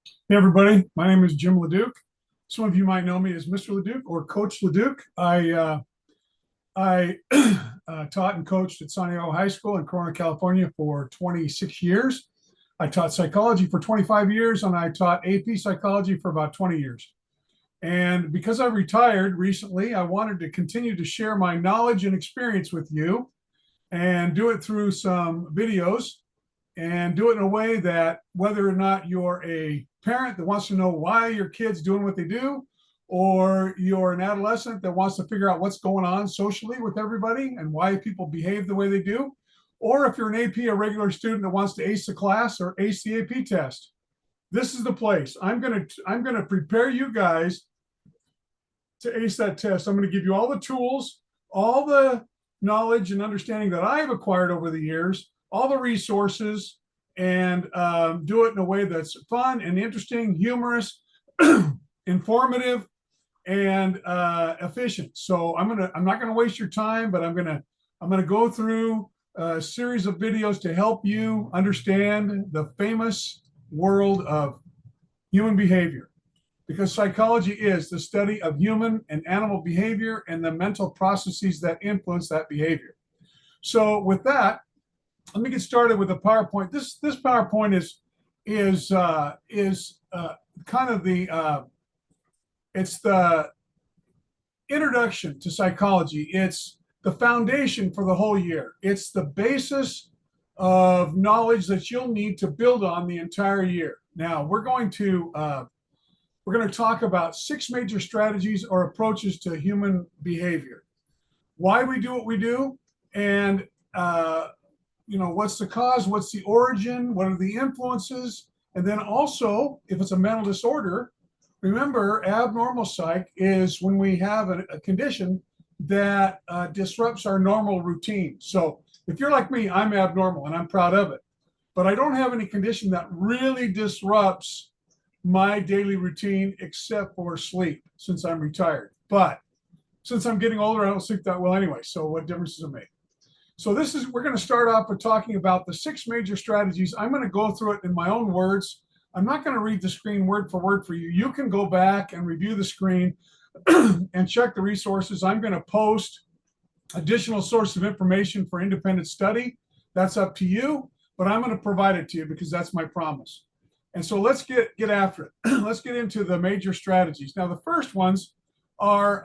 Hey everybody, my name is Jim LeDuc. Some of you might know me as Mr. LeDuc or Coach LeDuc. I taught and coached at Santiago High School in Corona, California for 26 years. I taught psychology for 25 years and I taught AP psychology for about 20 years. And because I retired recently, I wanted to continue to share my knowledge and experience with you and do it through some videos and do it in a way that whether or not you're a parent that wants to know why your kid's doing what they do, or you're an adolescent that wants to figure out what's going on socially with everybody and why people behave the way they do, or if you're an AP, a regular student that wants to ace the class or ace the AP test, this is the place. I'm gonna prepare you guys to ace that test. I'm going to give you all the tools, all the knowledge and understanding that I've acquired over the years, all the resources, and do it in a way that's fun and interesting, humorous, informative, and efficient. So I'm not gonna waste your time, but I'm gonna go through a series of videos to help you understand the famous world of human behavior, because psychology is the study of human and animal behavior and the mental processes that influence that behavior. So with that, let me get started with a PowerPoint. This PowerPoint is kind of it's the introduction to psychology. It's the foundation for the whole year. It's the basis of knowledge that you'll need to build on the entire year. Now we're going to talk about 6 major strategies or approaches to human behavior, why we do what we do, and what's the cause, what's the origin, what are the influences, and then also, if it's a mental disorder, remember, abnormal psych is when we have a condition that disrupts our normal routine. So if you're like me, I'm abnormal and I'm proud of it, but I don't have any condition that really disrupts my daily routine except for sleep, since I'm retired. But since I'm getting older, I don't sleep that well anyway. So what difference does it make? So we're going to start off with talking about the 6 major strategies. I'm going to go through it in my own words. I'm not going to read the screen word for word for you. You can go back and review the screen and check the resources. I'm going to post additional sources of information for independent study. That's up to you, but I'm going to provide it to you because that's my promise. And so let's get after it. Let's get into the major strategies. Now, the first ones are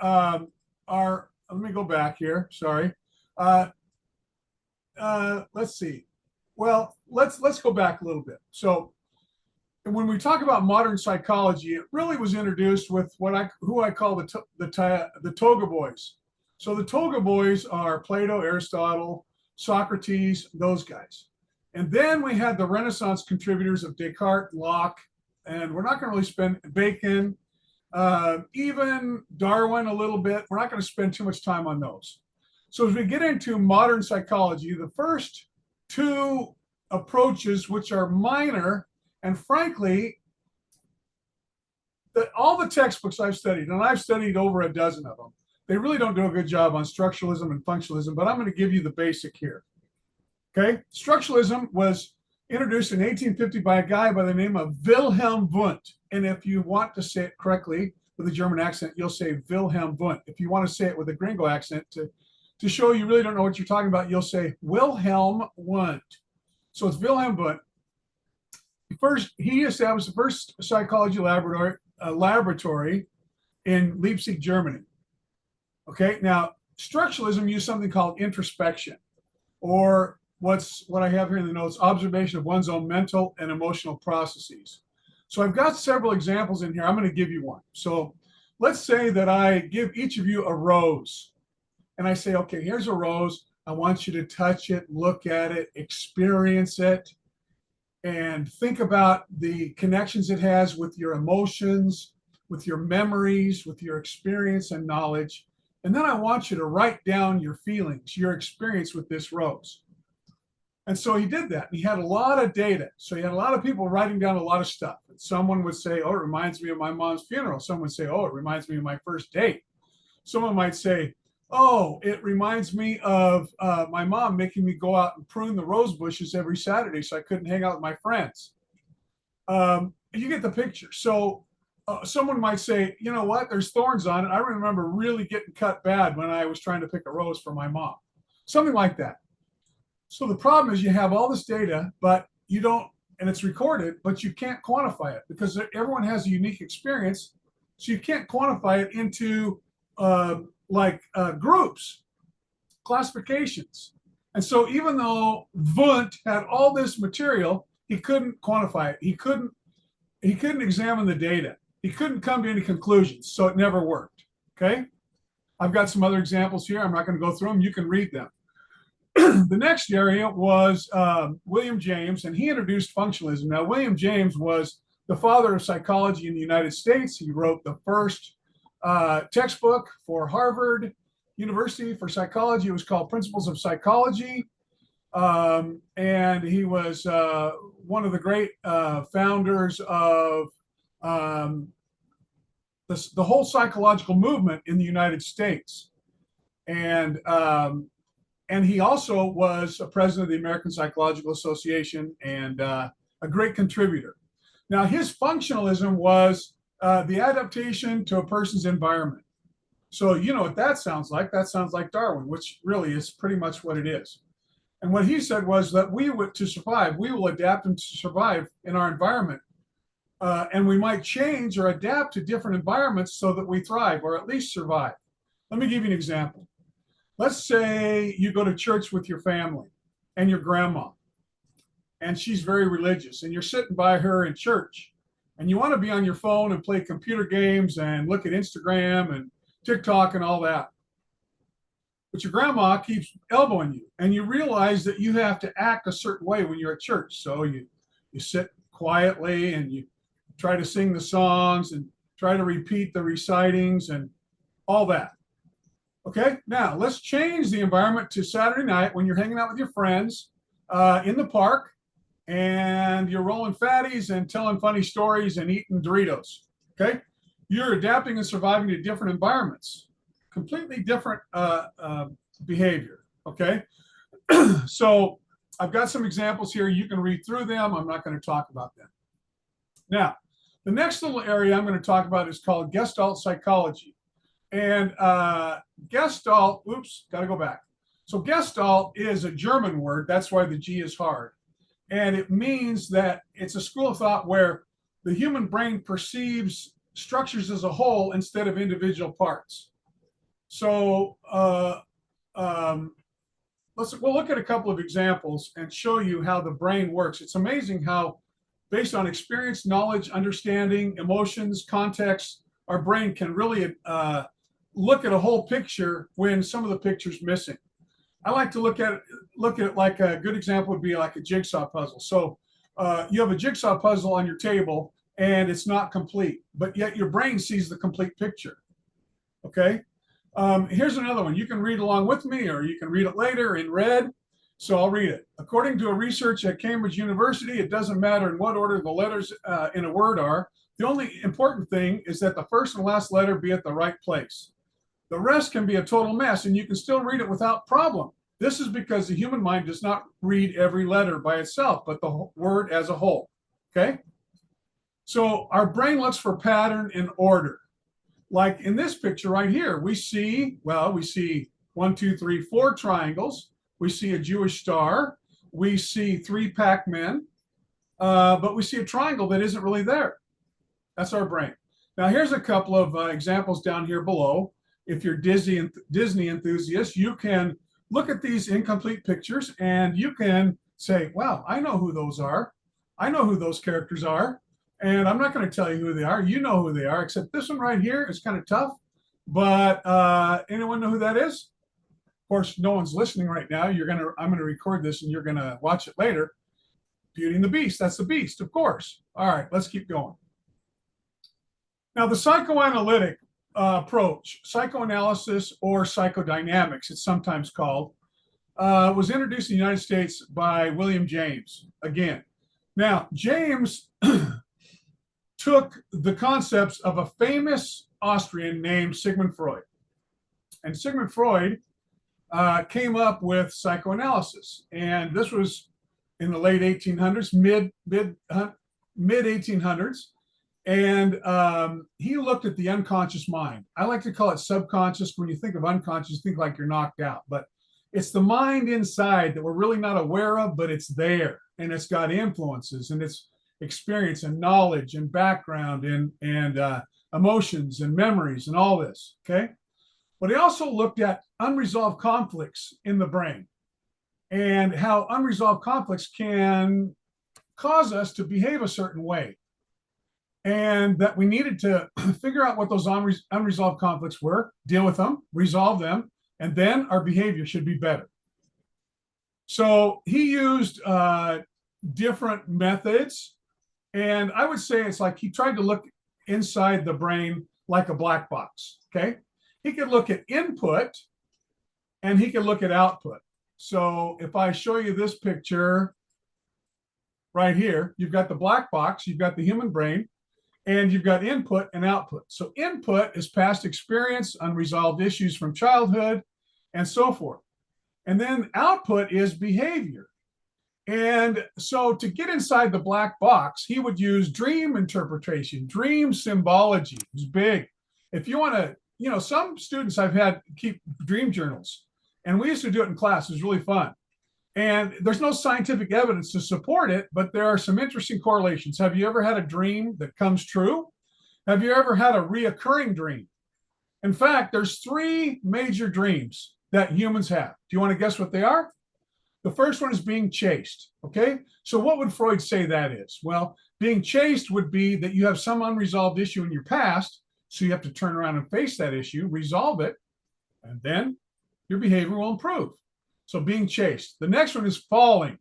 let me go back here. Sorry. Let's see. Well, let's go back a little bit. So when we talk about modern psychology, it really was introduced with who I call the Toga Boys. So the Toga Boys are Plato, Aristotle, Socrates, those guys. And then we had the Renaissance contributors of Descartes, Locke, and we're not going to really spend Bacon, even Darwin a little bit. We're not going to spend too much time on those. So as we get into modern psychology, the first 2 approaches, which are minor, and frankly, all the textbooks I've studied, and I've studied over a dozen of them, they really don't do a good job on structuralism and functionalism, but I'm going to give you the basic here. Okay, structuralism was introduced in 1850 by a guy by the name of Wilhelm Wundt. And if you want to say it correctly with a German accent, you'll say Wilhelm Wundt. If you want to say it with a gringo accent to show you really don't know what you're talking about, you'll say Wilhelm Wundt. So it's Wilhelm Wundt. First, he established the first psychology laboratory in Leipzig, Germany. Okay, now structuralism used something called introspection, or what I have here in the notes, observation of one's own mental and emotional processes. So I've got several examples in here. I'm going to give you one. So let's say that I give each of you a rose. And I say, okay, here's a rose. I want you to touch it, look at it, experience it, and think about the connections it has with your emotions, with your memories, with your experience and knowledge. And then I want you to write down your feelings, your experience with this rose. And so he did that. He had a lot of data. So he had a lot of people writing down a lot of stuff. And someone would say, oh, it reminds me of my mom's funeral. Someone would say, oh, it reminds me of my first date. Someone might say, oh, it reminds me of my mom making me go out and prune the rose bushes every Saturday so I couldn't hang out with my friends. you get the picture. So someone might say, you know what, there's thorns on it. I remember really getting cut bad when I was trying to pick a rose for my mom. Something like that. So the problem is you have all this data, but you don't, and it's recorded, but you can't quantify it because everyone has a unique experience. So you can't quantify it into groups, classifications. And so even though Wundt had all this material, he couldn't quantify it. He couldn't examine the data. He couldn't come to any conclusions. So it never worked. Okay. I've got some other examples here. I'm not going to go through them. You can read them. The next area was William James, and he introduced functionalism. Now, William James was the father of psychology in the United States. He wrote the first textbook for Harvard University for psychology. It was called Principles of Psychology. And he was one of the great founders of the whole psychological movement in the United States. And he also was a president of the American Psychological Association and a great contributor. Now, his functionalism was the adaptation to a person's environment. So you know what that sounds like? That sounds like Darwin, which really is pretty much what it is. And what he said was that to survive, we will adapt and survive in our environment. And we might change or adapt to different environments so that we thrive or at least survive. Let me give you an example. Let's say you go to church with your family and your grandma, and she's very religious, and you're sitting by her in church, and you want to be on your phone and play computer games and look at Instagram and TikTok and all that. But your grandma keeps elbowing you, and you realize that you have to act a certain way when you're at church. So you sit quietly and you try to sing the songs and try to repeat the recitings and all that. Okay, now let's change the environment to Saturday night when you're hanging out with your friends in the park and you're rolling fatties and telling funny stories and eating Doritos. Okay, you're adapting and surviving to different environments, completely different behavior. Okay, so I've got some examples here. You can read through them. I'm not going to talk about them. Now, the next little area I'm going to talk about is called Gestalt psychology. And Gestalt, oops, got to go back. So Gestalt is a German word. That's why the G is hard. And it means that it's a school of thought where the human brain perceives structures as a whole instead of individual parts. So we'll look at a couple of examples and show you how the brain works. It's amazing how, based on experience, knowledge, understanding, emotions, context, our brain can really look at a whole picture when some of the picture's missing. I like to look at it like a good example would be like a jigsaw puzzle. So you have a jigsaw puzzle on your table and it's not complete, but yet your brain sees the complete picture. Okay. Here's another one. You can read along with me or you can read it later in red. So I'll read it. According to a research at Cambridge University, it doesn't matter in what order the letters in a word are. The only important thing is that the first and last letter be at the right place. The rest can be a total mess and you can still read it without problem. This is because the human mind does not read every letter by itself, but the word as a whole. Okay? So our brain looks for pattern and order. Like in this picture right here, we see 1, 2, 3, 4 triangles. We see a Jewish star. We see 3 Pac-Men, but we see a triangle that isn't really there. That's our brain. Now here's a couple of examples down here below. If you're Disney enthusiast, you can look at these incomplete pictures and you can say, wow, I know who those are. I know who those characters are. And I'm not going to tell you who they are. You know who they are, except this one right here is kind of tough. But anyone know who that is? Of course, no one's listening right now. I'm going to record this and you're going to watch it later. Beauty and the Beast. That's the Beast, of course. All right, let's keep going. Now, the psychoanalytic approach, psychoanalysis or psychodynamics, it's sometimes called, was introduced in the United States by William James. Again, now James took the concepts of a famous Austrian named Sigmund Freud, and Sigmund Freud came up with psychoanalysis, and this was in the late 1800s, mid mid 1800s. And he looked at the unconscious mind. I like to call it subconscious. When you think of unconscious, think like you're knocked out. But it's the mind inside that we're really not aware of, but it's there. And it's got influences and it's experience and knowledge and background and emotions and memories and all this. Okay. But he also looked at unresolved conflicts in the brain and how unresolved conflicts can cause us to behave a certain way. And that we needed to figure out what those unresolved conflicts were, deal with them, resolve them, and then our behavior should be better. So he used different methods. And I would say it's like he tried to look inside the brain like a black box, okay? He could look at input and he could look at output. So if I show you this picture right here, you've got the black box, you've got the human brain, and you've got input and output. So input is past experience, unresolved issues from childhood, and so forth. And then output is behavior. And so to get inside the black box, he would use dream interpretation, dream symbology. It was big. If you want to, some students I've had keep dream journals, and we used to do it in class. It was really fun. And there's no scientific evidence to support it, but there are some interesting correlations. Have you ever had a dream that comes true? Have you ever had a reoccurring dream? In fact, there's 3 major dreams that humans have. Do you want to guess what they are? The first one is being chased, okay? So what would Freud say that is? Well, being chased would be that you have some unresolved issue in your past, so you have to turn around and face that issue, resolve it, and then your behavior will improve. So being chased. The next one is falling.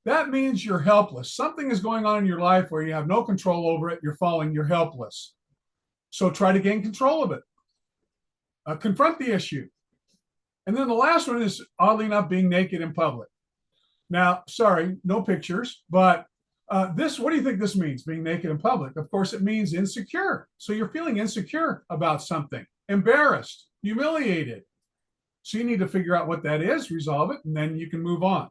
That means you're helpless. Something is going on in your life where you have no control over it. You're falling, you're helpless. So try to gain control of it. Confront the issue. And then the last one is, oddly enough, being naked in public. Now, sorry, no pictures, but what do you think this means, being naked in public? Of course, it means insecure. So you're feeling insecure about something, embarrassed, humiliated. So you need to figure out what that is, resolve it, and then you can move on.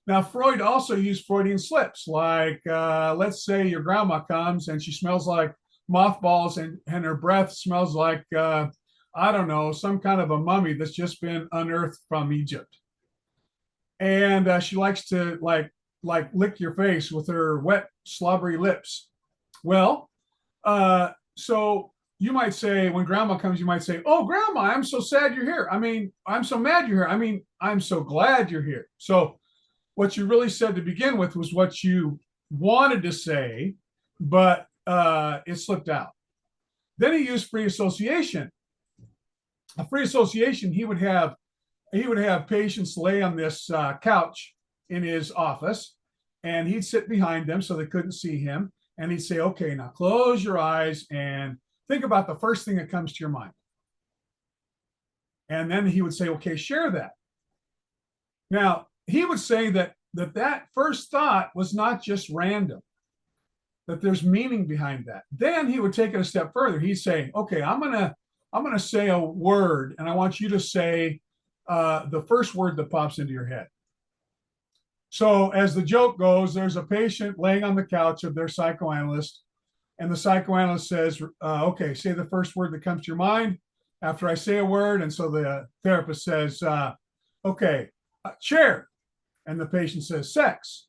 Now, Freud also used Freudian slips, like let's say your grandma comes and she smells like mothballs and her breath smells like, I don't know, some kind of a mummy that's just been unearthed from Egypt. And she likes to like lick your face with her wet, slobbery lips. Well, so you might say, when grandma comes, you might say, oh, grandma, I'm so sad you're here. I mean, I'm so mad you're here. I mean, I'm so glad you're here. So what you really said to begin with was what you wanted to say, but it slipped out. Then he used free association. A free association, he would have patients lay on this couch in his office, and he'd sit behind them so they couldn't see him. And he'd say, okay, now close your eyes and think about the first thing that comes to your mind. And then he would say, okay, share that. Now, he would say that first thought was not just random, that there's meaning behind that. Then he would take it a step further. He'd say, okay, I'm gonna say a word, and I want you to say the first word that pops into your head. So as the joke goes, there's a patient laying on the couch of their psychoanalyst, and the psychoanalyst says, okay, say the first word that comes to your mind after I say a word. And so the therapist says, okay, chair. And the patient says sex.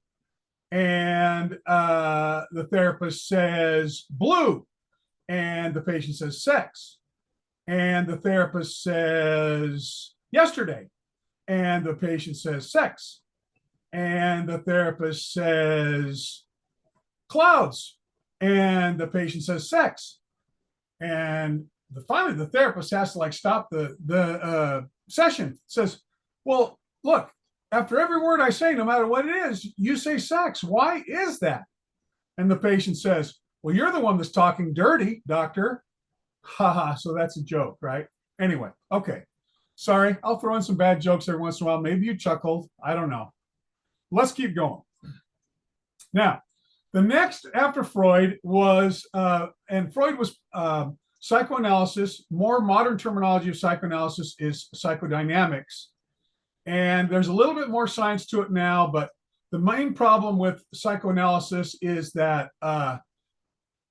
And the therapist says blue. And the patient says sex. And the therapist says yesterday. And the patient says sex. And the therapist says clouds. And the patient says sex. And finally, the therapist has to stop the session. Says, well, look, after every word I say, no matter what it is, you say sex. Why is that? And the patient says, well, you're the one that's talking dirty, doctor. Haha, so that's a joke, right? Anyway, okay. Sorry, I'll throw in some bad jokes every once in a while. Maybe you chuckled. I don't know. Let's keep going. Now, the next after Freud was, and Freud was psychoanalysis. More modern terminology of psychoanalysis is psychodynamics. And there's a little bit more science to it now, but The main problem with psychoanalysis is that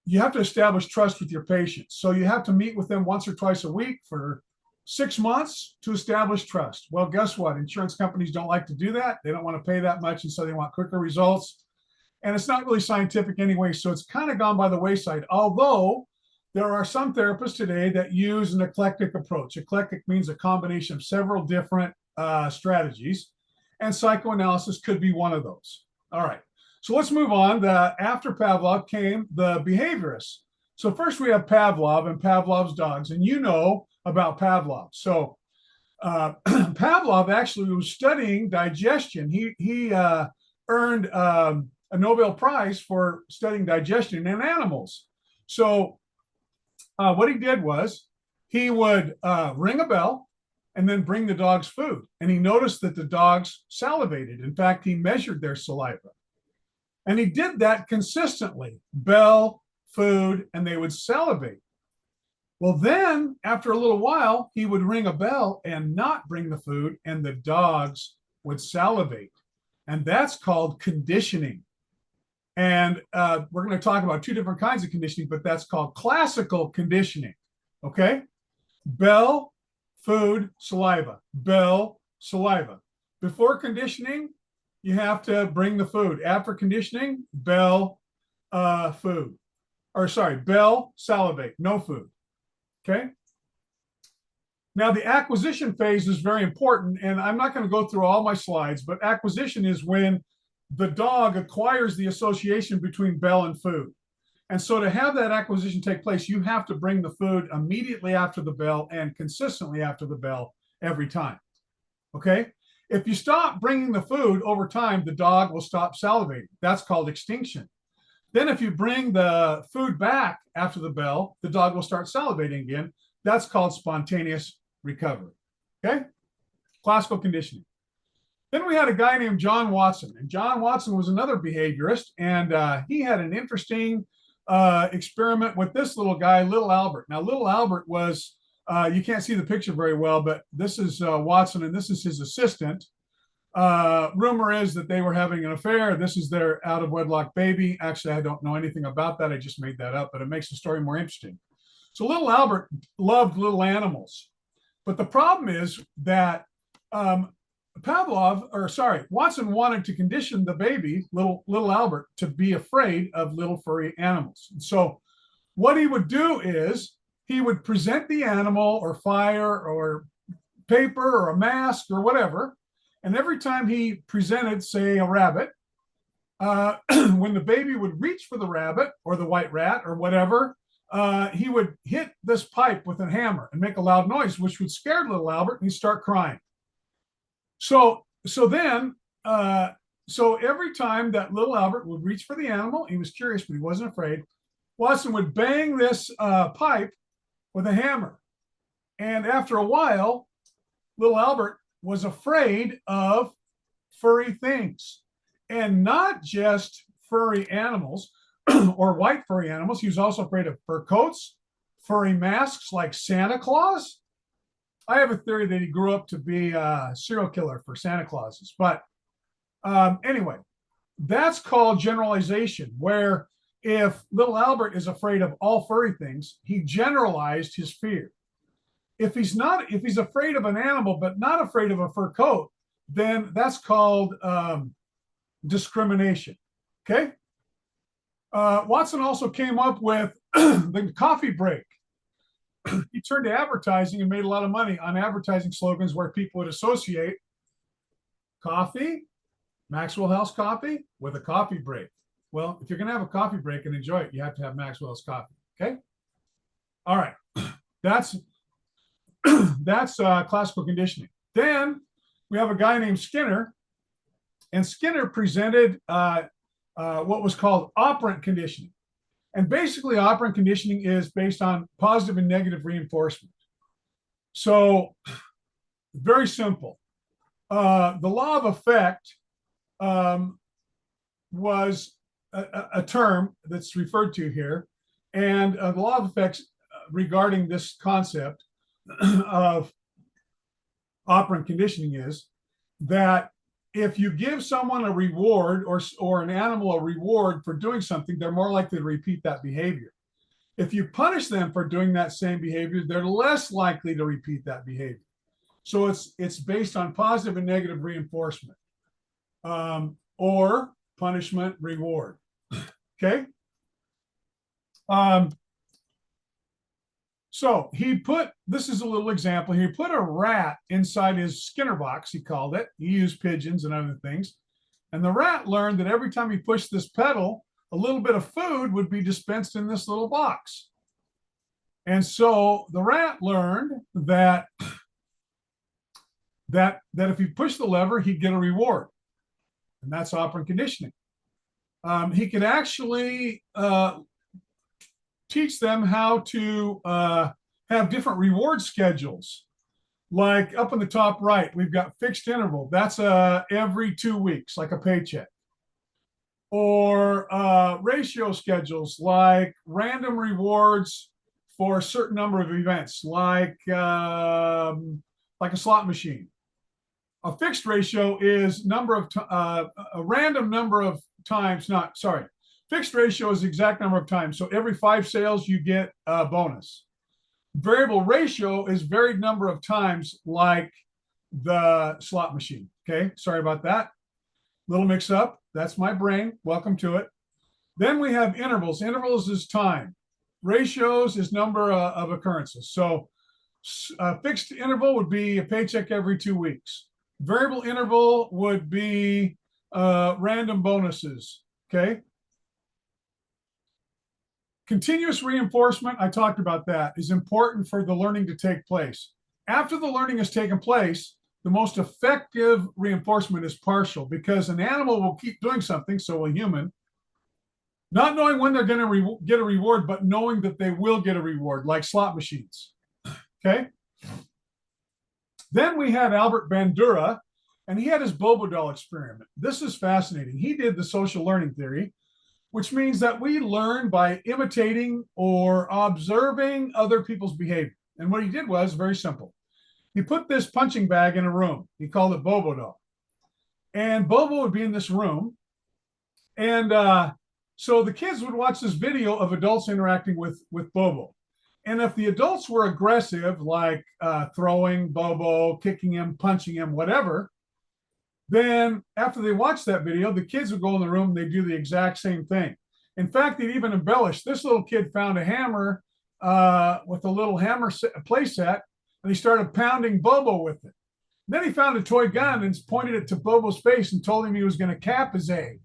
you have to establish trust with your patients. So you have to meet with them once or twice a week for 6 months to establish trust. Well, guess what? Insurance companies don't like to do that. They don't want to pay that much, and so they want quicker results. And it's not really scientific anyway, so it's kind of gone by the wayside. Although there are some therapists today that use an eclectic approach. Eclectic means a combination of several different strategies, and psychoanalysis could be one of those. All right, so let's move on. After Pavlov came the behaviorists. So first we have Pavlov and Pavlov's dogs, and you know about Pavlov. So Pavlov actually was studying digestion. He earned a Nobel Prize for studying digestion in animals. So what he did was he would ring a bell and then bring the dogs food. And he noticed that the dogs salivated. In fact, he measured their saliva. And he did that consistently. Bell, food, and they would salivate. Well, then after a little while, he would ring a bell and not bring the food, and the dogs would salivate. And that's called conditioning. And we're going to talk about two different kinds of conditioning, but that's called classical conditioning. Okay? Bell, food, saliva. Bell, saliva. Before conditioning, you have to bring the food. After conditioning, bell, food. Or sorry, bell, salivate, no food. Okay? Now, the acquisition phase is very important, and I'm not going to go through all my slides, but acquisition is when the dog acquires the association between bell and food. And so to have that acquisition take place, you have to bring the food immediately after the bell and consistently after the bell every time. Okay? If you stop bringing the food over time, the dog will stop salivating. That's called extinction. Then if you bring the food back after the bell, the dog will start salivating again. That's called spontaneous recovery. Okay? Classical conditioning. Then we had a guy named John Watson, and John Watson was another behaviorist, and he had an interesting experiment with this little guy, little Albert. Now, little Albert was, you can't see the picture very well, but this is Watson, and this is his assistant. Rumor is that they were having an affair. This is their out-of-wedlock baby. Actually, I don't know anything about that. I just made that up, but it makes the story more interesting. So little Albert loved little animals. But the problem is that Watson wanted to condition the baby, little Albert, to be afraid of little furry animals. And so what he would do is he would present the animal or fire or paper or a mask or whatever. And every time he presented, say, a rabbit, when the baby would reach for the rabbit or the white rat or whatever, he would hit this pipe with a hammer and make a loud noise, which would scare little Albert, and he'd start crying. So every time that little Albert would reach for the animal, he was curious, but he wasn't afraid, Watson would bang this pipe with a hammer. And after a while, little Albert was afraid of furry things, and not just furry animals or white furry animals. He was also afraid of fur coats, furry masks like Santa Claus. I have a theory that he grew up to be a serial killer for Santa Clauses. But anyway, that's called generalization, where if little Albert is afraid of all furry things, he generalized his fear. If he's afraid of an animal but not afraid of a fur coat, then that's called discrimination. Okay? Watson also came up with the coffee break. He turned to advertising and made a lot of money on advertising slogans where people would associate coffee, Maxwell House coffee, with a coffee break. Well, if you're going to have a coffee break and enjoy it, you have to have Maxwell's coffee. Okay? All right. That's classical conditioning. Then we have a guy named Skinner, and Skinner presented what was called operant conditioning. And basically, operant conditioning is based on positive and negative reinforcement. So, very simple. The law of effect was a term that's referred to here. And the law of effects regarding this concept of operant conditioning is that if you give someone a reward or an animal a reward for doing something, they're more likely to repeat that behavior. If you punish them for doing that same behavior, they're less likely to repeat that behavior. So it's based on positive and negative reinforcement, or punishment, reward. Okay. So this is a little example. He put a rat inside his Skinner box, he called it. He used pigeons and other things. And the rat learned that every time he pushed this pedal, a little bit of food would be dispensed in this little box. And so the rat learned that if he pushed the lever, he'd get a reward. And that's operant conditioning. He could actually teach them how to have different reward schedules. Like up in the top right, we've got fixed interval. That's every 2 weeks, like a paycheck. Or ratio schedules, like random rewards for a certain number of events, like a slot machine. A fixed ratio is a random number of times, fixed ratio is the exact number of times. So every 5 sales, you get a bonus. Variable ratio is varied number of times, like the slot machine. Okay, sorry about that. Little mix up. That's my brain. Welcome to it. Then we have intervals. Intervals is time. Ratios is number of occurrences. So a fixed interval would be a paycheck every 2 weeks. Variable interval would be random bonuses. Okay. Continuous reinforcement, I talked about that, is important for the learning to take place. After the learning has taken place, the most effective reinforcement is partial, because an animal will keep doing something, so will a human, not knowing when they're going to get a reward, but knowing that they will get a reward, like slot machines. Okay? Then we had Albert Bandura, and he had his Bobo doll experiment. This is fascinating. He did the social learning theory, which means that we learn by imitating or observing other people's behavior. And what he did was very simple. He put this punching bag in a room. He called it Bobo doll. And Bobo would be in this room. And so the kids would watch this video of adults interacting with Bobo. And if the adults were aggressive, like throwing Bobo, kicking him, punching him, whatever, then after they watched that video, the kids would go in the room and they'd do the exact same thing. In fact, they'd even embellish. This little kid found a hammer with a little hammer play set, and he started pounding Bobo with it. Then he found a toy gun and pointed it to Bobo's face and told him he was going to cap his egg.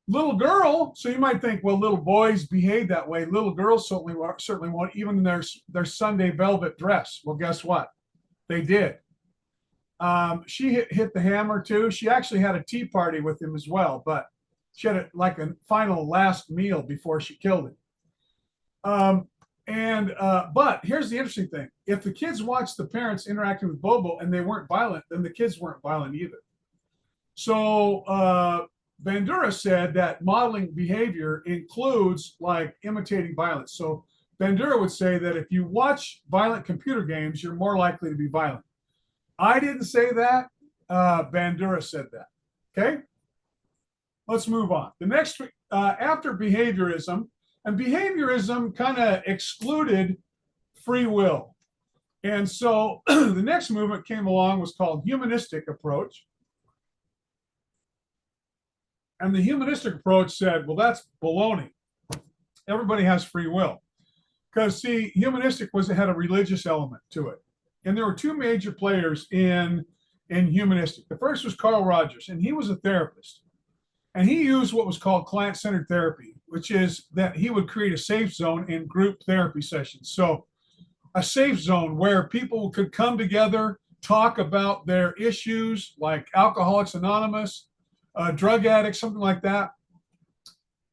Little girl, so you might think, well, little boys behave that way. Little girls certainly won't, even in their Sunday velvet dress. Well, guess what? They did. She hit the hammer too. She actually had a tea party with him as well, but she had like a final last meal before she killed him. But here's the interesting thing. If the kids watched the parents interacting with Bobo and they weren't violent, then the kids weren't violent either. So Bandura said that modeling behavior includes like imitating violence. So Bandura would say that if you watch violent computer games, you're more likely to be violent. I didn't say that. Bandura said that. Okay? Let's move on. The next, after behaviorism, and behaviorism kind of excluded free will. And so the next movement came along, was called humanistic approach. And the humanistic approach said, well, that's baloney. Everybody has free will. Because, see, humanistic had a religious element to it. And there were two major players in humanistic. The first was Carl Rogers, and he was a therapist. And he used what was called client-centered therapy, which is that he would create a safe zone in group therapy sessions. So a safe zone where people could come together, talk about their issues, like Alcoholics Anonymous, drug addicts, something like that,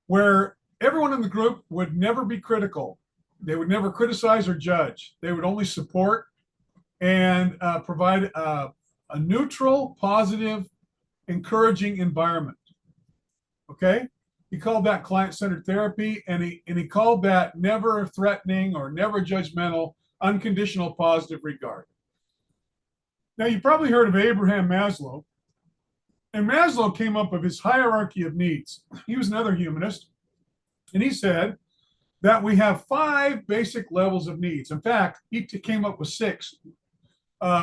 where everyone in the group would never be critical. They would never criticize or judge. They would only support and provide a neutral, positive, encouraging environment. Okay? He called that client-centered therapy, and he called that never threatening or never judgmental, unconditional positive regard. Now, you probably heard of Abraham Maslow. And Maslow came up with his hierarchy of needs. He was another humanist, and he said that we have 5 basic levels of needs. In fact, he came up with 6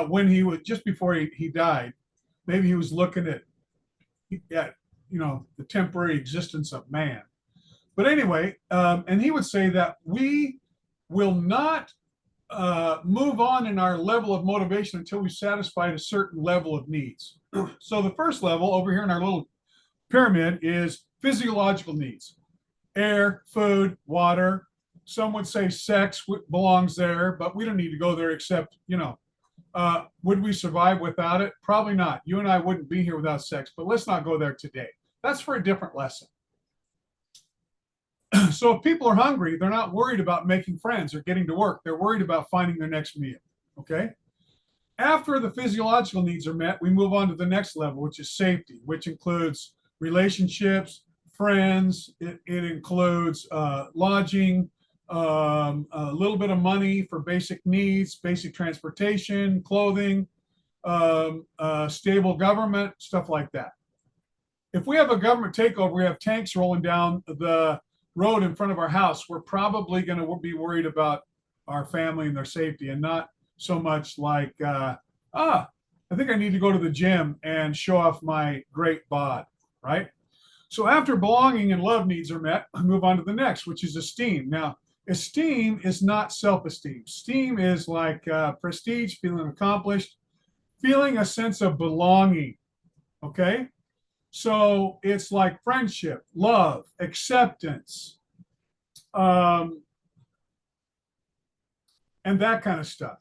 when he was just before he died. Maybe he was looking at the temporary existence of man. But anyway, and he would say that we will not move on in our level of motivation until we've satisfied a certain level of needs. So the first level over here in our little pyramid is physiological needs: air, food, water. Some would say sex belongs there, but we don't need to go there except, would we survive without it? Probably not. You and I wouldn't be here without sex, but let's not go there today. That's for a different lesson. So if people are hungry, they're not worried about making friends or getting to work. They're worried about finding their next meal. Okay. After the physiological needs are met, we move on to the next level, which is safety, which includes relationships, friends. It includes lodging, a little bit of money for basic needs, basic transportation, clothing, stable government, stuff like that. If we have a government takeover, we have tanks rolling down the road in front of our house, we're probably going to be worried about our family and their safety, and not so much like, I think I need to go to the gym and show off my great bod, right? So after belonging and love needs are met, I move on to the next, which is esteem. Now, esteem is not self-esteem. Esteem is like prestige, feeling accomplished, feeling a sense of belonging, okay? So it's like friendship, love, acceptance, and that kind of stuff.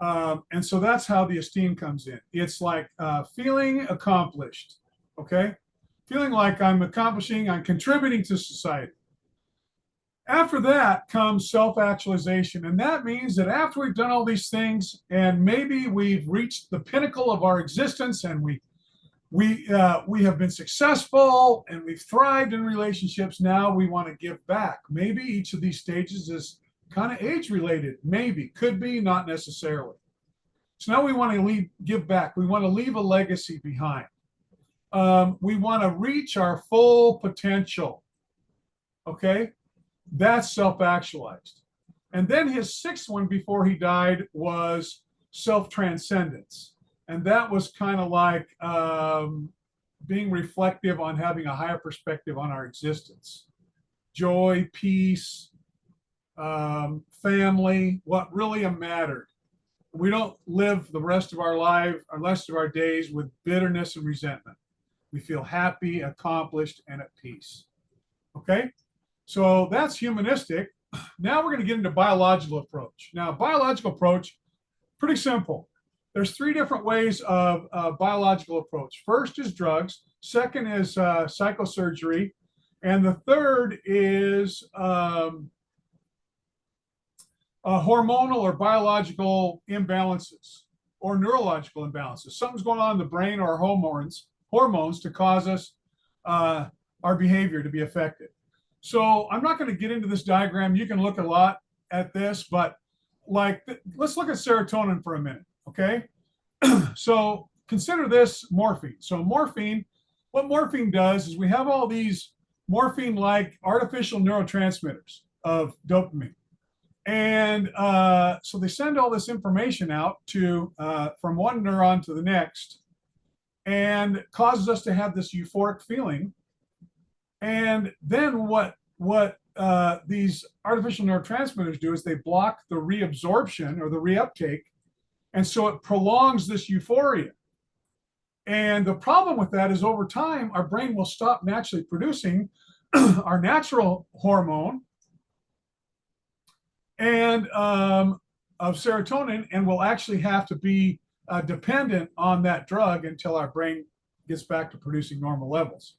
And so that's how the esteem comes in. It's like feeling accomplished, okay? Feeling like I'm accomplishing, I'm contributing to society. After that comes self-actualization. And that means that after we've done all these things and maybe we've reached the pinnacle of our existence and we have been successful and we've thrived in relationships, now we want to give back. Maybe each of these stages is kind of age related, maybe, could be, not necessarily. So now we want to give back. We want to leave a legacy behind. We want to reach our full potential. Okay, that's self-actualized. And then his 6th one before he died was self-transcendence. And that was kind of like being reflective on having a higher perspective on our existence. Joy, peace, family, what really mattered. We don't live the rest of our life, or rest of our days with bitterness and resentment. We feel happy, accomplished, and at peace. Okay? So that's humanistic. Now we're going to get into biological approach. Now, biological approach, pretty simple. There's 3 different ways of biological approach. First is drugs. Second is psychosurgery. And the third is hormonal or biological imbalances or neurological imbalances. Something's going on in the brain or hormones to cause us our behavior to be affected. So I'm not going to get into this diagram. You can look a lot at this, but let's look at serotonin for a minute, okay? So consider this morphine. So morphine, what morphine does is we have all these morphine-like artificial neurotransmitters of dopamine. And so they send all this information out to from one neuron to the next, and causes us to have this euphoric feeling. And then what these artificial neurotransmitters do is they block the reabsorption or the reuptake, and so it prolongs this euphoria. And the problem with that is over time, our brain will stop naturally producing our natural hormone and of serotonin, and will actually have to be dependent on that drug until our brain gets back to producing normal levels.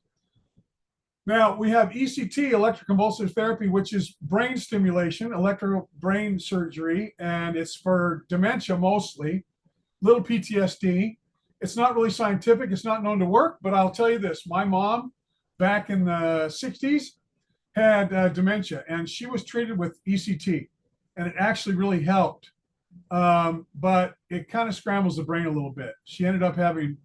Now, we have ECT, electroconvulsive therapy, which is brain stimulation, electro brain surgery, and it's for dementia mostly, little PTSD. It's not really scientific. It's not known to work, but I'll tell you this. My mom, back in the 60s, had dementia, and she was treated with ECT, and it actually really helped. But it kind of scrambles the brain a little bit. She ended up having,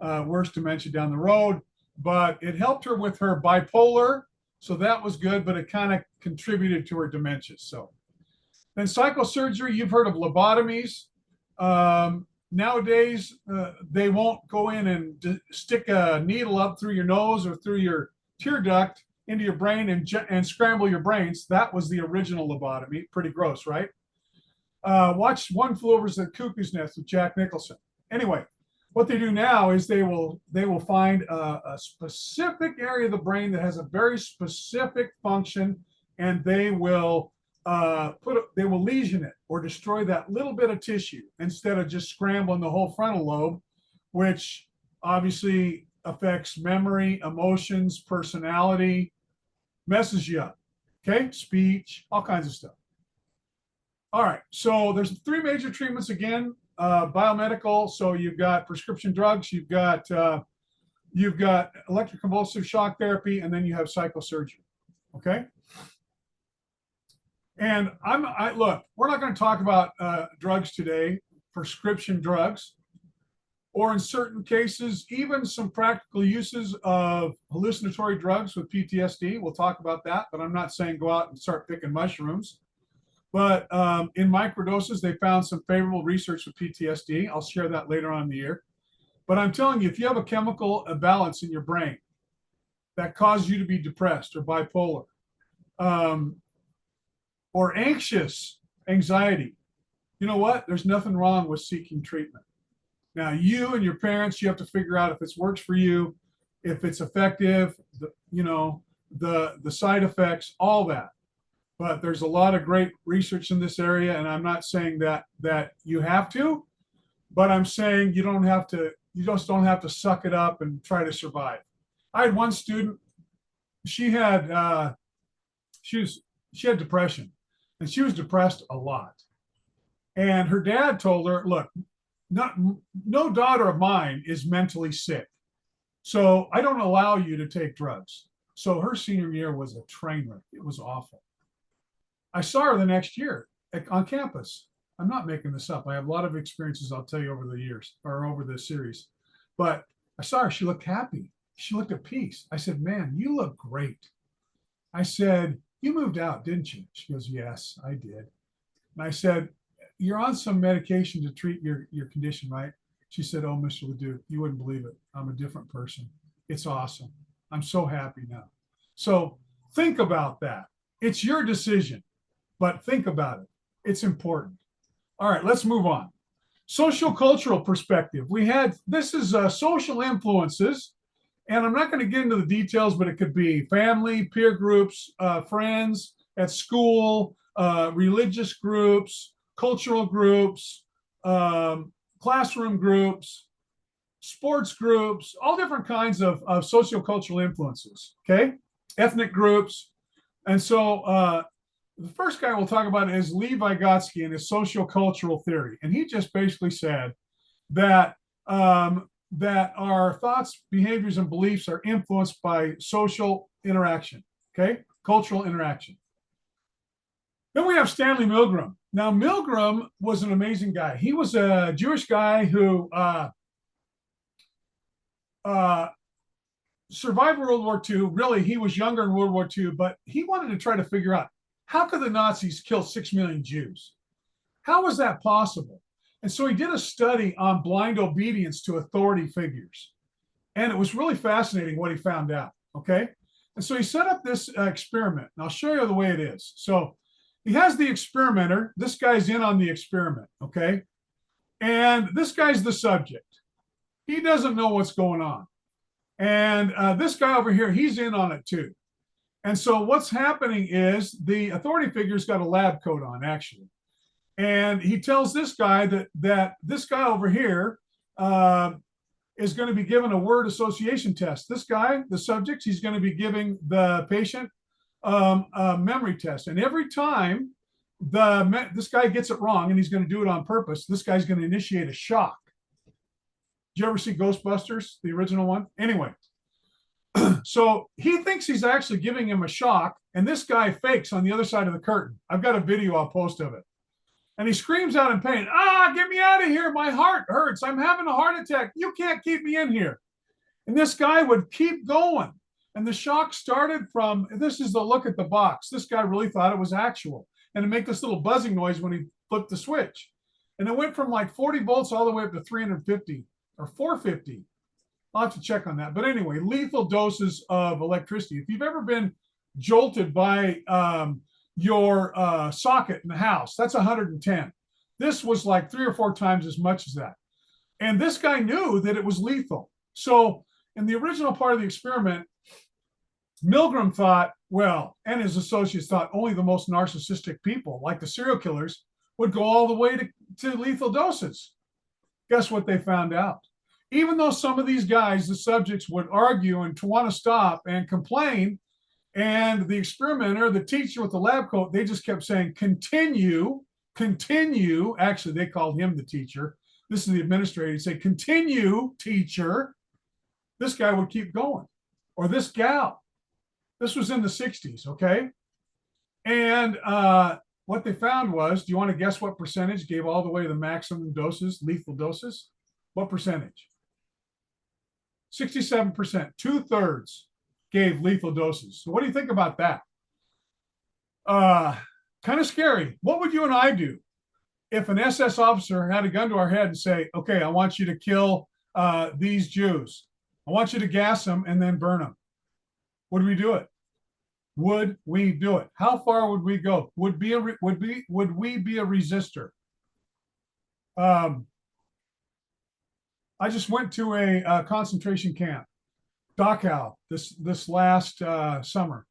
worse dementia down the road. But it helped her with her bipolar, so that was good, but it kind of contributed to her dementia. So then psychosurgery, you've heard of lobotomies. Nowadays, they won't go in and stick a needle up through your nose or through your tear duct into your brain and scramble your brains. That was the original lobotomy. Pretty gross, right? Watch One Flew Over the Cuckoo's Nest with Jack Nicholson. Anyway, what they do now is they will find a specific area of the brain that has a very specific function, and they will lesion it or destroy that little bit of tissue instead of just scrambling the whole frontal lobe, which obviously affects memory, emotions, personality, messes you up. Okay, speech, all kinds of stuff. All right, so there's 3 major treatments again. Biomedical, so you've got prescription drugs, you've got electroconvulsive shock therapy, and then you have psychosurgery. Okay. And look, we're not going to talk about drugs today, prescription drugs, or in certain cases, even some practical uses of hallucinatory drugs with PTSD. We'll talk about that, but I'm not saying go out and start picking mushrooms. But in microdoses, they found some favorable research with PTSD. I'll share that later on in the year. But I'm telling you, if you have a chemical imbalance in your brain that causes you to be depressed or bipolar, or anxious anxiety, you know what? There's nothing wrong with seeking treatment. Now, you and your parents, you have to figure out if it works for you, if it's effective, the side effects, all that. But there's a lot of great research in this area, and I'm not saying that you have to, but I'm saying you just don't have to suck it up and try to survive. I had one student, she had depression, and she was depressed a lot. And her dad told her, look, no daughter of mine is mentally sick, so I don't allow you to take drugs. So her senior year was a train wreck. It was awful. I saw her the next year on campus. I'm not making this up. I have a lot of experiences I'll tell you over the years or over the series. But I saw her. She looked happy. She looked at peace. I said, man, you look great. I said, you moved out, didn't you? She goes, yes, I did. And I said, you're on some medication to treat your condition, right? She said, oh, Mr. LeDuc, you wouldn't believe it. I'm a different person. It's awesome. I'm so happy now. So think about that. It's your decision. But think about it. It's important. All right, let's move on. Social cultural perspective. This is social influences, and I'm not going to get into the details, but it could be family, peer groups, friends at school, religious groups, cultural groups, classroom groups, sports groups, all different kinds of sociocultural influences, okay? Ethnic groups. And so the first guy we'll talk about is Leigh Vygotsky and his sociocultural theory. And he just basically said that, that our thoughts, behaviors, and beliefs are influenced by social interaction, okay? Cultural interaction. Then we have Stanley Milgram. Now, Milgram was an amazing guy. He was a Jewish guy who survived World War II. Really, he was younger in World War II, but he wanted to try to figure out, how could the Nazis kill 6 million Jews? How was that possible? And so he did a study on blind obedience to authority figures. And it was really fascinating what he found out, okay? And so he set up this experiment. And I'll show you the way it is. So he has the experimenter. This guy's in on the experiment, okay? And this guy's the subject. He doesn't know what's going on. And this guy over here, he's in on it too. And so what's happening is the authority figure's got a lab coat on, actually. And he tells this guy that this guy over here is going to be given a word association test. This guy, the subject, he's going to be giving the patient a memory test. And every time this guy gets it wrong, and he's going to do it on purpose, this guy's going to initiate a shock. Did you ever see Ghostbusters, the original one? Anyway. So he thinks he's actually giving him a shock, and this guy fakes on the other side of the curtain. I've got a video I'll post of it. And he screams out in pain, get me out of here. My heart hurts. I'm having a heart attack. You can't keep me in here. And this guy would keep going. And the shock started from, this is the look at the box. This guy really thought it was actual. And it made this little buzzing noise when he flipped the switch. And it went from like 40 volts all the way up to 350 or 450. I'll have to check on that. But anyway, lethal doses of electricity. If you've ever been jolted by your socket in the house, that's 110. This was like 3 or 4 times as much as that. And this guy knew that it was lethal. So in the original part of the experiment, Milgram thought, well, and his associates thought only the most narcissistic people, like the serial killers, would go all the way to lethal doses. Guess what they found out? Even though some of these guys, the subjects, would argue and to want to stop and complain, and the experimenter, the teacher with the lab coat, they just kept saying, continue, continue. Actually, they called him the teacher. This is the administrator. He'd say, continue, teacher. This guy would keep going, or this gal. This was in the 60s, okay? And what they found was, do you want to guess what percentage gave all the way to the maximum doses, lethal doses? What percentage? 67%, 2/3 gave lethal doses. So what do you think about that? Kind of scary. What would you and I do if an SS officer had a gun to our head and say, okay, I want you to kill these Jews. I want you to gas them and then burn them. Would we do it? Would we do it? How far would we go? Would we be a resistor? I just went to a concentration camp, Dachau, this last summer.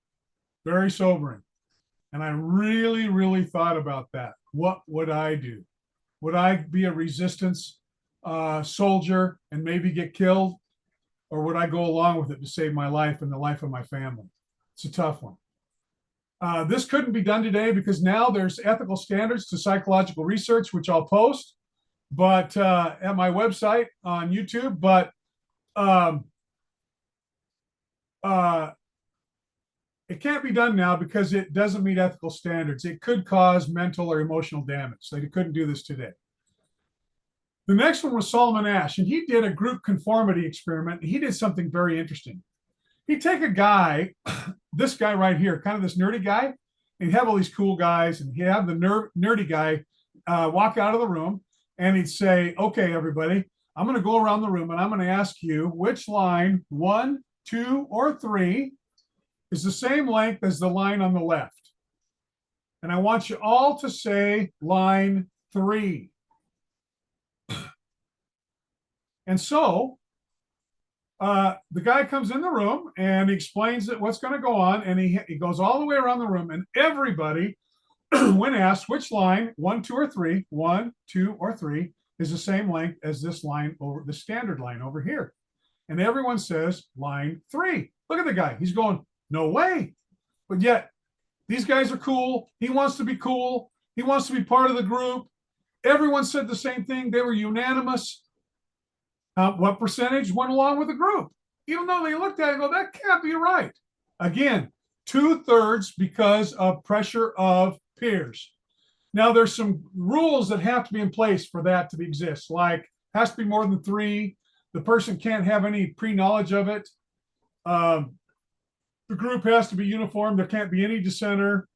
Very sobering. And I really, really thought about that. What would I do? Would I be a resistance soldier and maybe get killed? Or would I go along with it to save my life and the life of my family? It's a tough one. This couldn't be done today because now there's ethical standards to psychological research, which I'll post, but at my website on YouTube. But it can't be done now because it doesn't meet ethical standards. It could cause mental or emotional damage. So they couldn't do this today. The next one was Solomon Asch, and he did a group conformity experiment. He did something very interesting. He'd take a guy, this guy right here, kind of this nerdy guy, and he'd have all these cool guys, and he'd have the nerdy guy walk out of the room, and he'd say, okay, everybody, I'm going to go around the room, and I'm going to ask you which line, 1, 2, or 3, is the same length as the line on the left. And I want you all to say line 3. And so the guy comes in the room and he explains what's going to go on, and he goes all the way around the room, and everybody, when asked which line, 1, 2, or 3, 1, 2, or 3, is the same length as this line over the standard line over here. And everyone says line 3. Look at the guy. He's going, no way. But yet, these guys are cool. He wants to be cool. He wants to be part of the group. Everyone said the same thing. They were unanimous. What percentage went along with the group? Even though they looked at it and go, that can't be right. Again, 2/3 because of pressure of peers. Now, there's some rules that have to be in place for that to exist, like has to be more than 3. The person can't have any pre-knowledge of it. The group has to be uniform. There can't be any dissenter.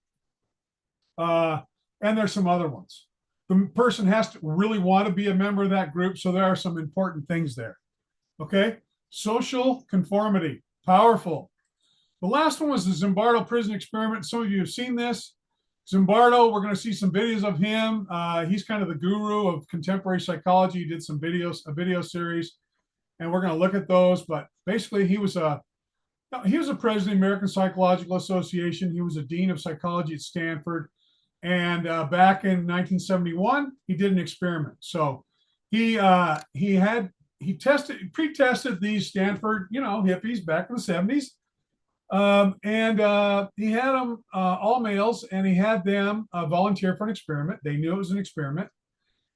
And there's some other ones. The person has to really want to be a member of that group. So there are some important things there. Okay. Social conformity, powerful. The last one was the Zimbardo prison experiment. Some of you have seen this. Zimbardo, we're going to see some videos of him. He's kind of the guru of contemporary psychology. He did some videos, a video series, and we're going to look at those. But basically, he was a president of the American Psychological Association. He was a dean of psychology at Stanford. And back in 1971, he did an experiment. So he pre-tested these Stanford, hippies back in the 70s. He had them all males, and he had them volunteer for an experiment. They knew it was an experiment.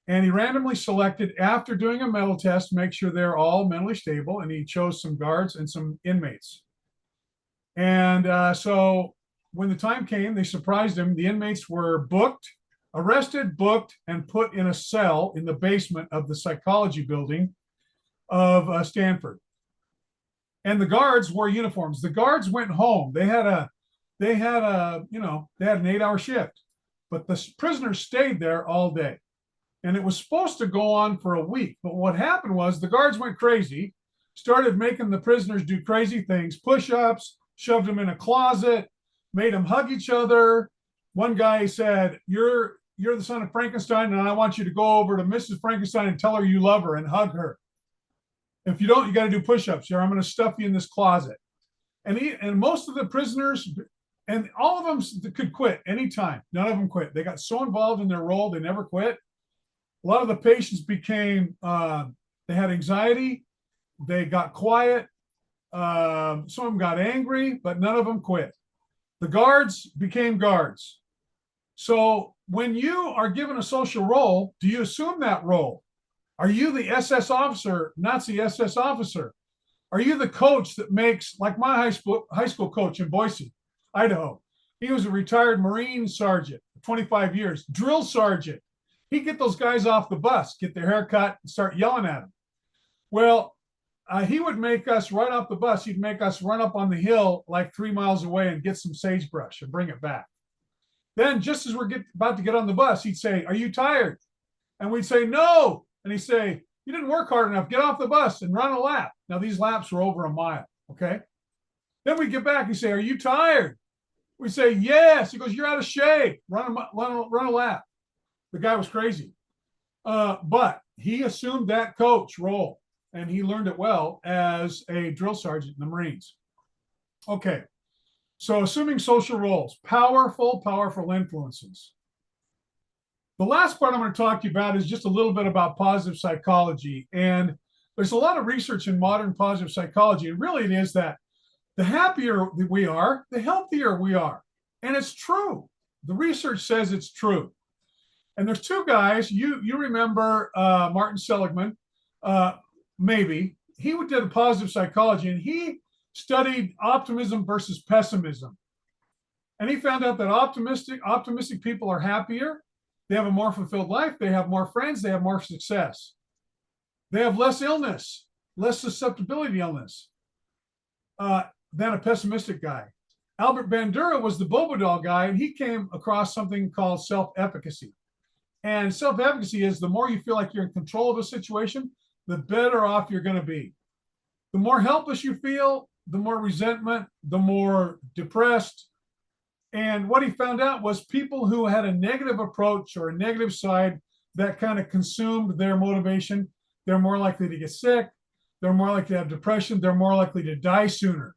And he randomly selected, after doing a mental test, to make sure they're all mentally stable. And he chose some guards and some inmates. And so when the time came, they surprised him. The inmates were booked. arrested, booked, and put in a cell in the basement of the psychology building of Stanford. And the guards wore uniforms. The guards went home. They had an 8-hour shift, but the prisoners stayed there all day. And it was supposed to go on for a week. But what happened was the guards went crazy, started making the prisoners do crazy things, push-ups, shoved them in a closet, made them hug each other. One guy said, you're the son of Frankenstein, and I want you to go over to Mrs. Frankenstein and tell her you love her and hug her. If you don't, you got to do push-ups here. I'm going to stuff you in this closet. And most of the prisoners, and all of them could quit anytime. None of them quit. They got so involved in their role, they never quit. A lot of the patients became, they had anxiety. They got quiet. Some of them got angry, but none of them quit. The guards became guards. So when you are given a social role, do you assume that role? Are you the SS officer, Nazi SS officer? Are you the coach that makes, like my high school coach in Boise, Idaho? He was a retired Marine sergeant, 25 years, drill sergeant. He'd get those guys off the bus, get their hair cut, and start yelling at them. Well, he would make us right off the bus. He'd make us run up on the hill like 3 miles away and get some sagebrush and bring it back. Then just as we're about to get on the bus, he'd say, "Are you tired?" And we'd say, "No." And he'd say, "You didn't work hard enough. Get off the bus and run a lap." Now, these laps were over a mile, okay? Then we get back. He'd say, "Are you tired?" We say, "Yes." He goes, "You're out of shape. Run a lap." The guy was crazy. But he assumed that coach role, and he learned it well as a drill sergeant in the Marines. Okay, so assuming social roles, powerful influences. The last part I'm going to talk to you about is just a little bit about positive psychology. And there's a lot of research in modern positive psychology. And really it is that the happier we are, the healthier we are. And it's true. The research says it's true. And there's two guys, you remember Martin Seligman, maybe. He did a positive psychology, and he studied optimism versus pessimism. And he found out that optimistic people are happier. They have a more fulfilled life. They have more friends. They have more success. They have less illness, less susceptibility to illness than a pessimistic guy. Albert Bandura was the Bobadil guy, and he came across something called self-efficacy. And self-efficacy is the more you feel like you're in control of a situation, the better off you're going to be. The more helpless you feel, the more resentment, the more depressed. And what he found out was people who had a negative approach or a negative side that kind of consumed their motivation, they're more likely to get sick, they're more likely to have depression, they're more likely to die sooner.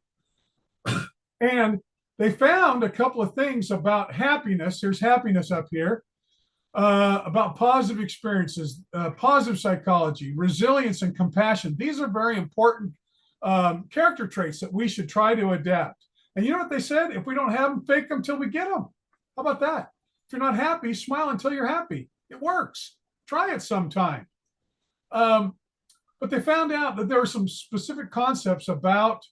And they found a couple of things about happiness. Here's happiness up here. About positive experiences, positive psychology, resilience, and compassion. These are very important character traits that we should try to adapt. And you know what they said? If we don't have them, fake them till we get them. How about that? If you're not happy, smile until you're happy. It works. Try it sometime. But they found out that there are some specific concepts about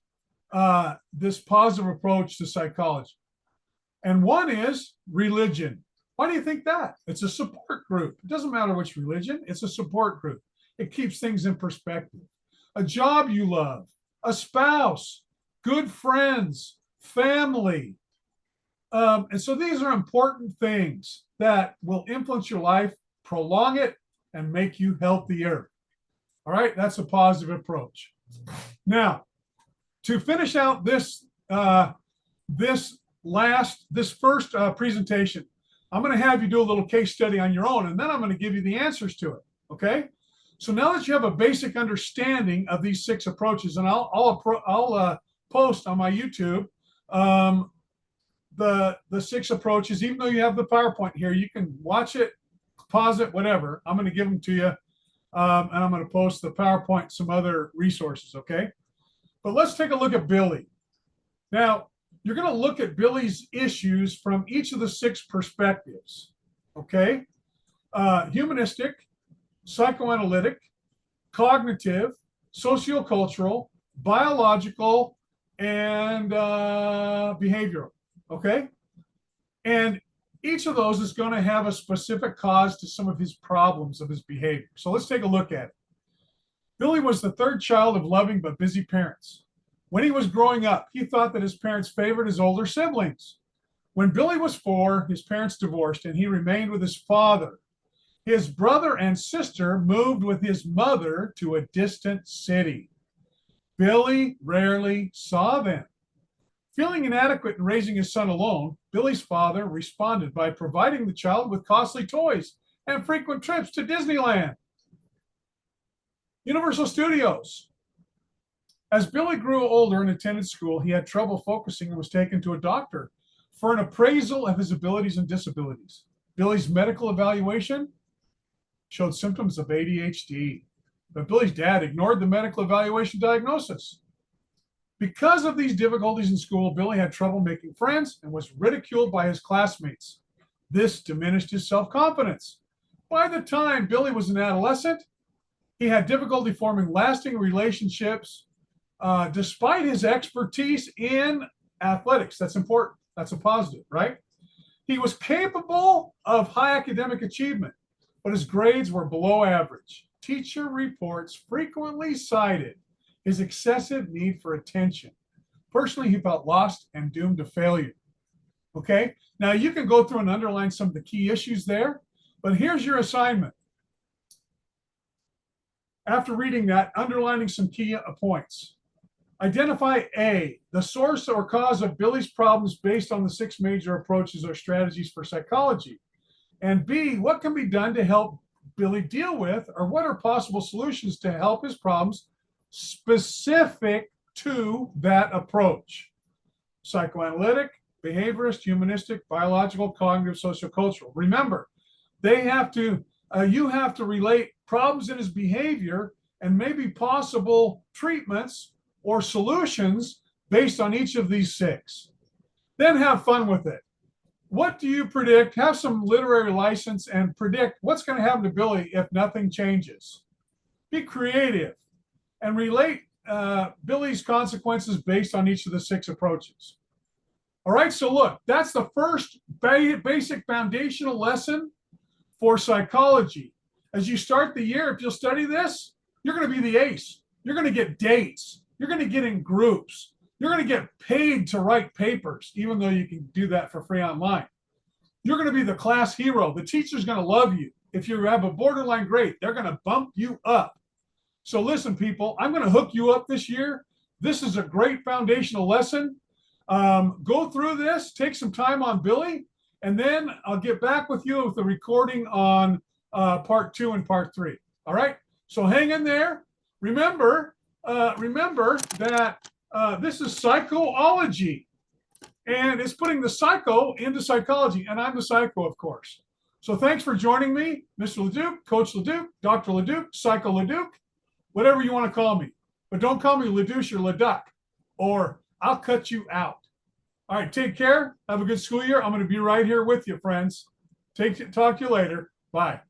this positive approach to psychology. And one is religion. Why do you think that? It's a support group. It doesn't matter which religion, it's a support group. It keeps things in perspective. A job you love, a spouse, good friends, family. And so these are important things that will influence your life, prolong it, and make you healthier. All right, that's a positive approach. Now, to finish out this first presentation, I'm going to have you do a little case study on your own, and then I'm going to give you the answers to it, okay? So now that you have a basic understanding of these 6 approaches, and I'll post on my YouTube the 6 approaches, even though you have the PowerPoint here, you can watch it, pause it, whatever. I'm going to give them to you, and I'm going to post the PowerPoint, some other resources, okay? But let's take a look at Billy. Now, you're going to look at Billy's issues from each of the 6 perspectives, okay? Humanistic, psychoanalytic, cognitive, sociocultural, biological, and behavioral, okay? And Each of those is going to have a specific cause to some of his problems of his behavior. So let's take a look at it. Billy was the third child of loving but busy parents. When he was growing up, he thought that his parents favored his older siblings. When Billy was 4, his parents divorced and he remained with his father. His brother and sister moved with his mother to a distant city. Billy rarely saw them. Feeling inadequate in raising his son alone, Billy's father responded by providing the child with costly toys and frequent trips to Disneyland. Universal Studios. As Billy grew older and attended school, he had trouble focusing and was taken to a doctor for an appraisal of his abilities and disabilities. Billy's medical evaluation showed symptoms of ADHD, but Billy's dad ignored the medical evaluation diagnosis. Because of these difficulties in school, Billy had trouble making friends and was ridiculed by his classmates. This diminished his self-confidence. By the time Billy was an adolescent, he had difficulty forming lasting relationships despite his expertise in athletics. That's important. That's a positive, right? He was capable of high academic achievement, but his grades were below average. Teacher reports frequently cited his excessive need for attention. Personally, he felt lost and doomed to failure. Okay, now you can go through and underline some of the key issues there, but here's your assignment. After reading that, underlining some key points. Identify A, the source or cause of Billy's problems based on the 6 major approaches or strategies for psychology. And B, what can be done to help Billy deal with, or what are possible solutions to help his problems specific to that approach? Psychoanalytic, behaviorist, humanistic, biological, cognitive, sociocultural. Remember, you have to relate problems in his behavior and maybe possible treatments or solutions based on each of these 6. Then have fun with it. What do you predict? Have some literary license and predict what's going to happen to Billy if nothing changes. Be creative and relate Billy's consequences based on each of the 6 approaches. All right, so look, that's the first basic foundational lesson for psychology. As you start the year, if you'll study this, you're going to be the ace. You're going to get dates. You're going to get in groups. You're going to get paid to write papers, even though you can do that for free online. You're going to be the class hero. The teacher's going to love you. If you have a borderline grade, they're going to bump you up. So listen, people, I'm going to hook you up this year. This is a great foundational lesson. Go through this, take some time on Billy, and then I'll get back with you with the recording on part 2 and part 3. All right? So hang in there. Remember that this is psychology, and it's putting the psycho into psychology, and I'm the psycho, of course. So thanks for joining me, Mr. LeDuc, Coach LeDuc, Dr. LeDuc, Psycho LeDuc, whatever you want to call me. But don't call me LeDuc or LeDuc, or I'll cut you out. All right, take care. Have a good school year. I'm going to be right here with you, friends. Talk to you later. Bye.